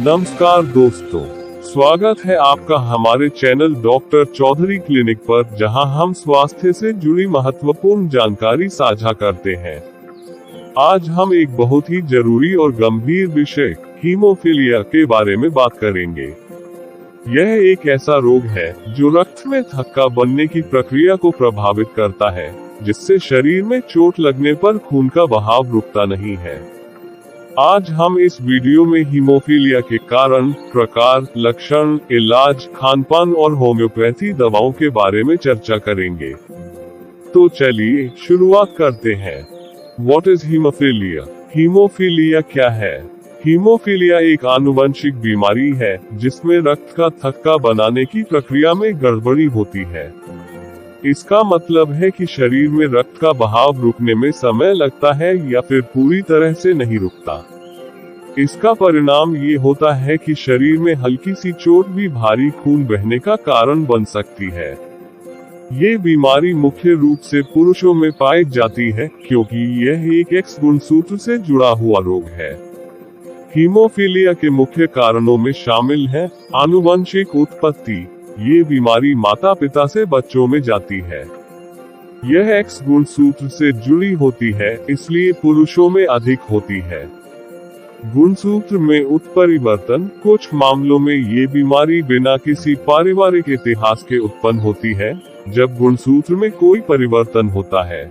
नमस्कार दोस्तों, स्वागत है आपका हमारे चैनल डॉक्टर चौधरी क्लिनिक पर, जहां हम स्वास्थ्य से जुड़ी महत्वपूर्ण जानकारी साझा करते हैं। आज हम एक बहुत ही जरूरी और गंभीर विषय हीमोफीलिया के बारे में बात करेंगे। यह एक ऐसा रोग है जो रक्त में थक्का बनने की प्रक्रिया को प्रभावित करता है, जिससे शरीर में चोट लगने पर खून का बहाव रुकता नहीं है। आज हम इस वीडियो में हीमोफीलिया के कारण, प्रकार, लक्षण, इलाज, खानपान और होम्योपैथी दवाओं के बारे में चर्चा करेंगे। तो चलिए शुरुआत करते हैं। What is haemophilia? हीमोफीलिया क्या है? हीमोफीलिया एक आनुवंशिक बीमारी है जिसमें रक्त का थक्का बनाने की प्रक्रिया में गड़बड़ी होती है। इसका मतलब है कि शरीर में रक्त का बहाव रुकने में समय लगता है या फिर पूरी तरह से नहीं रुकता। इसका परिणाम ये होता है कि शरीर में हल्की सी चोट भी भारी खून बहने का कारण बन सकती है। ये बीमारी मुख्य रूप से पुरुषों में पाई जाती है क्योंकि यह एक एक्स गुणसूत्र से जुड़ा हुआ रोग है। हीमोफीलिया के मुख्य कारणों में शामिल है आनुवंशिक उत्पत्ति। ये बीमारी माता पिता से बच्चों में जाती है। यह एक्स गुणसूत्र से जुड़ी होती है, इसलिए पुरुषों में अधिक होती है। गुणसूत्र में उत्परिवर्तन। कुछ मामलों में ये बीमारी बिना किसी पारिवारिक इतिहास के उत्पन्न होती है, जब गुणसूत्र में कोई परिवर्तन होता है।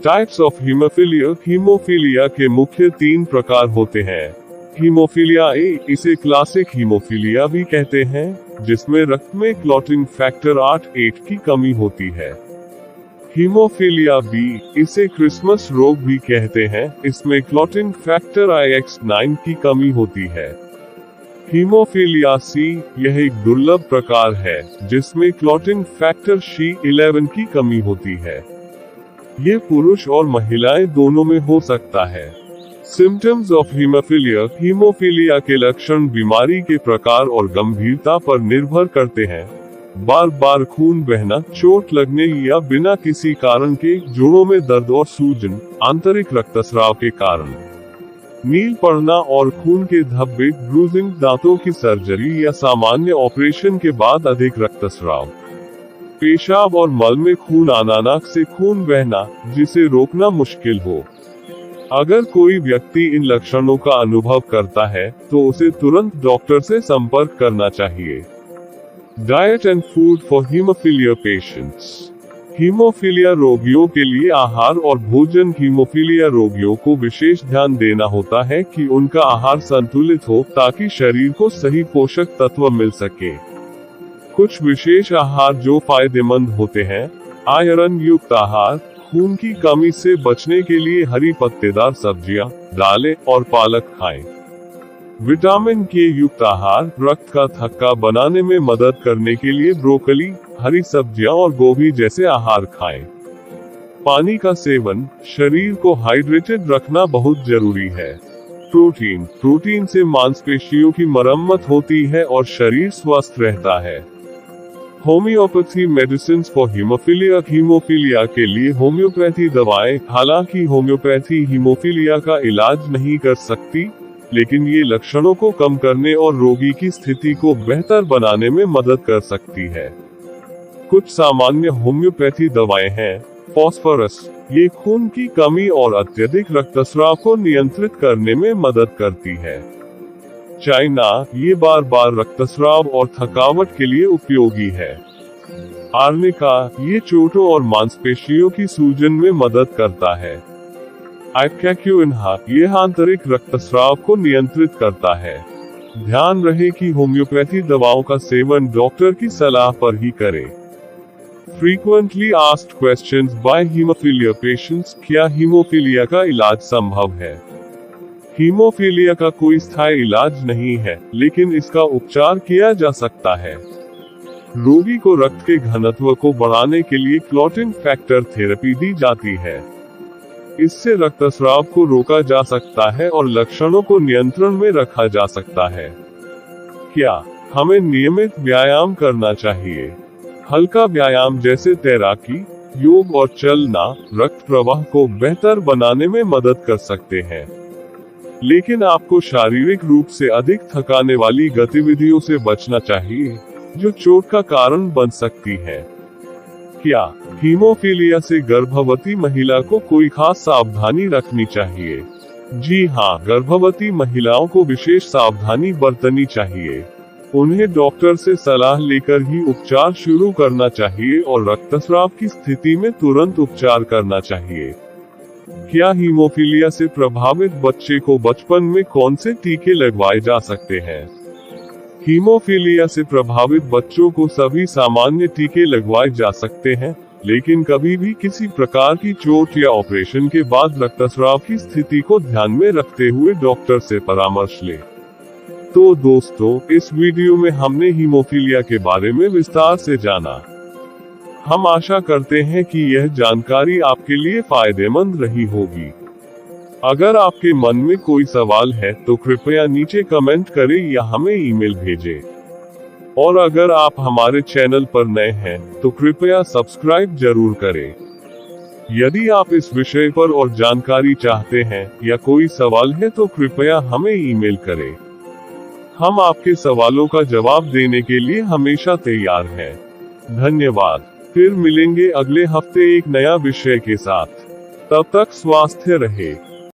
Types of haemophilia. हीमोफीलिया के मुख्य 3 प्रकार होते हैं। हीमोफीलिया ए, इसे क्लासिक हीमोफीलिया भी कहते हैं, जिसमें रक्त में क्लॉटिंग फैक्टर 8 की कमी होती है। हीमोफीलिया बी, इसे क्रिसमस रोग भी कहते हैं, इसमें क्लॉटिंग फैक्टर IX9 की कमी होती है। हीमोफीलिया सी, यह एक दुर्लभ प्रकार है जिसमें क्लॉटिंग फैक्टर C11 की कमी होती है। ये पुरुष और महिलाएं दोनों में हो सकता है। Symptoms of haemophilia. हीमोफीलिया के लक्षण बीमारी के प्रकार और गंभीरता पर निर्भर करते हैं। बार बार खून बहना, चोट लगने या बिना किसी कारण के जोड़ों में दर्द और सूजन, आंतरिक रक्तस्राव के कारण, नील पड़ना और खून के धब्बे, ब्रूजिंग, दांतों की सर्जरी या सामान्य ऑपरेशन के बाद अधिक रक्तस्राव, पेशाब और मल में खून आना, नाक से खून बहना जिसे रोकना मुश्किल हो। अगर कोई व्यक्ति इन लक्षणों का अनुभव करता है तो उसे तुरंत डॉक्टर से संपर्क करना चाहिए। Diet and food for haemophilia patients. Haemophilia रोगियों के लिए आहार और भोजन। हीमोफीलिया रोगियों को विशेष ध्यान देना होता है कि उनका आहार संतुलित हो ताकि शरीर को सही पोषक तत्व मिल सके। कुछ विशेष आहार जो फायदेमंद होते हैं: आयरन युक्त आहार। खून की कमी से बचने के लिए हरी पत्तेदार सब्जियां, दालें और पालक खाएं। विटामिन के युक्त आहार। रक्त का थक्का बनाने में मदद करने के लिए ब्रोकली, हरी सब्जियां और गोभी जैसे आहार खाएं। पानी का सेवन। शरीर को हाइड्रेटेड रखना बहुत जरूरी है। प्रोटीन। प्रोटीन से मांसपेशियों की मरम्मत होती है और शरीर स्वस्थ रहता है। Homeopathy medicine for haemophilia. Haemophilia के लिए होम्योपैथी दवाएं। हालांकि होम्योपैथी हीमोफीलिया का इलाज नहीं कर सकती, लेकिन ये लक्षणों को कम करने और रोगी की स्थिति को बेहतर बनाने में मदद कर सकती है। कुछ सामान्य होम्योपैथी दवाएं हैं। फास्फोरस, ये खून की कमी और अत्यधिक रक्तस्राव को नियंत्रित करने में मदद करती है। चाइना, ये बार बार रक्तस्राव और थकावट के लिए उपयोगी है। आर्निका, ये चोटों और मांसपेशियों की सूजन में मदद करता है। आइपैक्यूइनहा, यह आंतरिक रक्तस्राव को नियंत्रित करता है। ध्यान रहे कि होम्योपैथी दवाओं का सेवन डॉक्टर की सलाह पर ही करें। Frequently asked questions bye haemophilia patients. क्या हीमोफीलिया का इलाज संभव है? हीमोफीलिया का कोई स्थायी इलाज नहीं है, लेकिन इसका उपचार किया जा सकता है। रोगी को रक्त के घनत्व को बढ़ाने के लिए क्लॉटिंग फैक्टर थेरेपी दी जाती है। इससे रक्तस्राव को रोका जा सकता है और लक्षणों को नियंत्रण में रखा जा सकता है। क्या हमें नियमित व्यायाम करना चाहिए? हल्का व्यायाम जैसे तैराकी, योग और चलना रक्त प्रवाह को बेहतर बनाने में मदद कर सकते हैं। लेकिन आपको शारीरिक रूप से अधिक थकाने वाली गतिविधियों से बचना चाहिए, जो चोट का कारण बन सकती है। क्या हीमोफीलिया से गर्भवती महिला को कोई खास सावधानी रखनी चाहिए? जी हाँ, गर्भवती महिलाओं को विशेष सावधानी बरतनी चाहिए। उन्हें डॉक्टर से सलाह लेकर ही उपचार शुरू करना चाहिए और रक्तस्राव की स्थिति में तुरंत उपचार करना चाहिए। क्या हीमोफीलिया से प्रभावित बच्चे को बचपन में कौन से टीके लगवाए जा सकते हैं? हीमोफीलिया से प्रभावित बच्चों को सभी सामान्य टीके लगवाए जा सकते हैं, लेकिन कभी भी किसी प्रकार की चोट या ऑपरेशन के बाद रक्तस्राव की स्थिति को ध्यान में रखते हुए डॉक्टर से परामर्श लें। तो दोस्तों, इस वीडियो में हमने हीमोफीलिया के बारे में विस्तार से जाना। हम आशा करते हैं कि यह जानकारी आपके लिए फायदेमंद रही होगी। अगर आपके मन में कोई सवाल है तो कृपया नीचे कमेंट करें या हमें ईमेल भेजें। और अगर आप हमारे चैनल पर नए हैं तो कृपया सब्सक्राइब जरूर करें। यदि आप इस विषय पर और जानकारी चाहते हैं या कोई सवाल है तो कृपया हमें ईमेल करें। हम आपके सवालों का जवाब देने के लिए हमेशा तैयार हैं। धन्यवाद। फिर मिलेंगे अगले हफ्ते एक नया विषय के साथ। तब तक स्वस्थ रहे।